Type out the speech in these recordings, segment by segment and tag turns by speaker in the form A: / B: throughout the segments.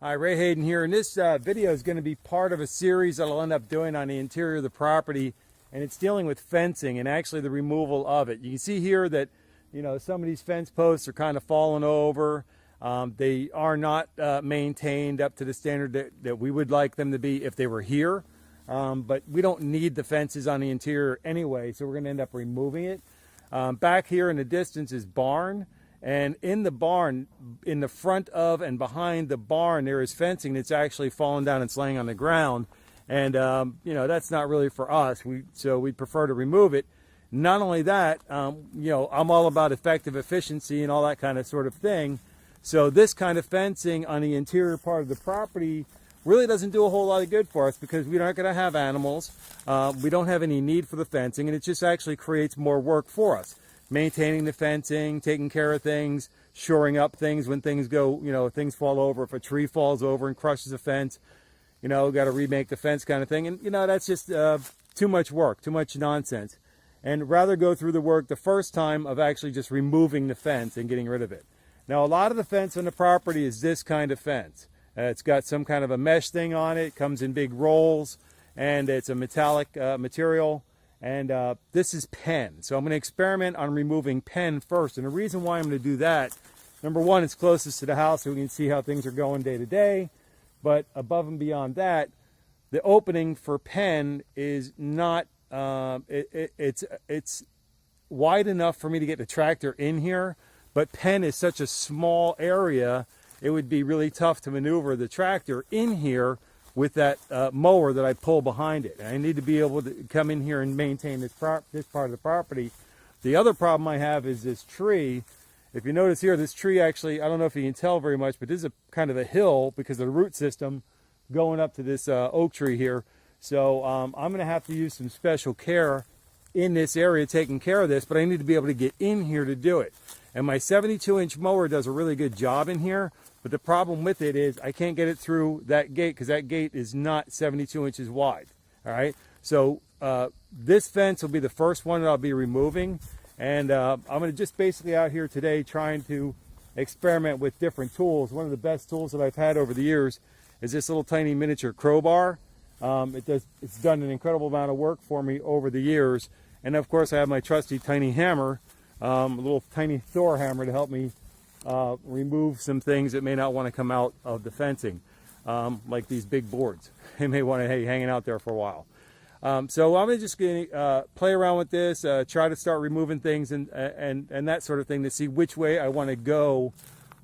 A: Hi, Ray Hayden here, and this video is going to be part of a series that I'll end up doing on the interior of the property, and it's dealing with fencing and actually the removal of it. You can see here that, you know, some of these fence posts are kind of falling over. They are not maintained up to the standard that we would like them to be if they were here, but we don't need the fences on the interior anyway, so we're going to end up removing it. Back here in the distance is barn. And in the barn, in the front of and behind the barn, there is fencing that's actually fallen down and laying on the ground. And, you know, that's not really for us. So we prefer to remove it. Not only that, you know, I'm all about effective efficiency and all that kind of sort of thing. So this kind of fencing on the interior part of the property really doesn't do a whole lot of good for us because we're not going to have animals. We don't have any need for the fencing, and it just actually creates more work for us. Maintaining the fencing, taking care of things, shoring up things when things go, you know, things fall over. If a tree falls over and crushes a fence, you know, got to remake the fence kind of thing. And, you know, that's just too much work, too much nonsense. And rather go through the work the first time of actually just removing the fence and getting rid of it. Now, a lot of the fence on the property is this kind of fence. It's got some kind of a mesh thing on it, comes in big rolls, and it's a metallic material. And this is pen. So I'm going to experiment on removing pen first. And the reason why I'm going to do that, number one, it's closest to the house so we can see how things are going day to day. But above and beyond that, the opening for pen is not, it's wide enough for me to get the tractor in here. But pen is such a small area, it would be really tough to maneuver the tractor in here with that mower that I pull behind it. And I need to be able to come in here and maintain this part of the property. The other problem I have is this tree. If you notice here, this tree actually, I don't know if you can tell very much, but this is a kind of a hill because of the root system going up to this oak tree here. So I'm going to have to use some special care in this area taking care of this, but I need to be able to get in here to do it. And my 72-inch mower does a really good job in here. But the problem with it is I can't get it through that gate because that gate is not 72 inches wide. All right. So this fence will be the first one that I'll be removing. And I'm going to just basically out here today trying to experiment with different tools. One of the best tools that I've had over the years is this little tiny miniature crowbar. It's done an incredible amount of work for me over the years. And of course I have my trusty tiny hammer, a little tiny Thor hammer to help me remove some things that may not want to come out of the fencing, like these big boards. They may want to hanging out there for a while. So I'm just going to play around with this, try to start removing things and that sort of thing to see which way I want to go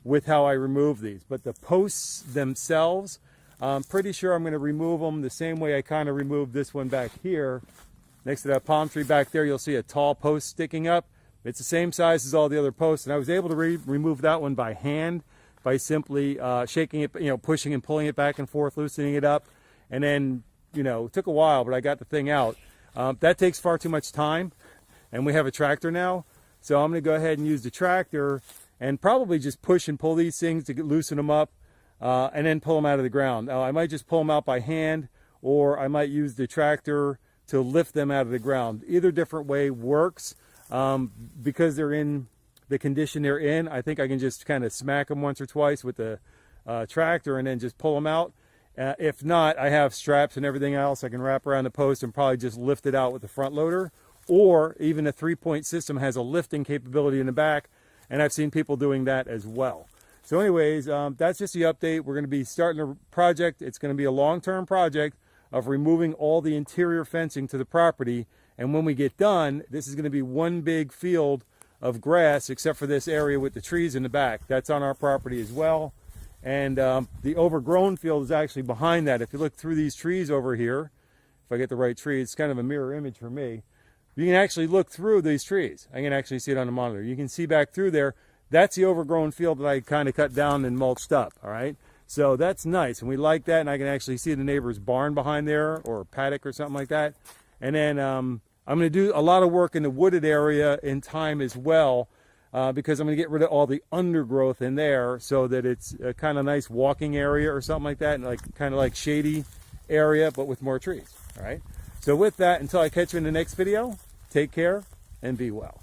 A: with how I remove these. But the posts themselves, I'm pretty sure I'm going to remove them the same way I kind of removed this one back here. Next to that palm tree back there, you'll see a tall post sticking up. It's the same size as all the other posts, and I was able to remove that one by hand by simply shaking it, you know, pushing and pulling it back and forth, loosening it up, and then, you know, it took a while, but I got the thing out. That takes far too much time, and we have a tractor now, so I'm going to go ahead and use the tractor and probably just push and pull these things to loosen them up, and then pull them out of the ground. Now, I might just pull them out by hand, or I might use the tractor to lift them out of the ground. Either different way works. Because they're in the condition they're in, I think I can just kind of smack them once or twice with the tractor and then just pull them out. If not, I have straps and everything else I can wrap around the post and probably just lift it out with the front loader. Or even a 3-point system has a lifting capability in the back, and I've seen people doing that as well. So anyways, that's just the update. We're going to be starting a project. It's going to be a long-term project of removing all the interior fencing to the property. And when we get done, this is going to be one big field of grass, except for this area with the trees in the back. That's on our property as well. And the overgrown field is actually behind that. If you look through these trees over here, if I get the right tree, it's kind of a mirror image for me. You can actually look through these trees. I can actually see it on the monitor. You can see back through there. That's the overgrown field that I kind of cut down and mulched up. All right. So that's nice. And we like that. And I can actually see the neighbor's barn behind there, or paddock or something like that. And then I'm going to do a lot of work in the wooded area in time as well, because I'm going to get rid of all the undergrowth in there so that it's a kind of nice walking area or something like that, and like kind of like shady area, but with more trees. All right. So with that, until I catch you in the next video, take care and be well.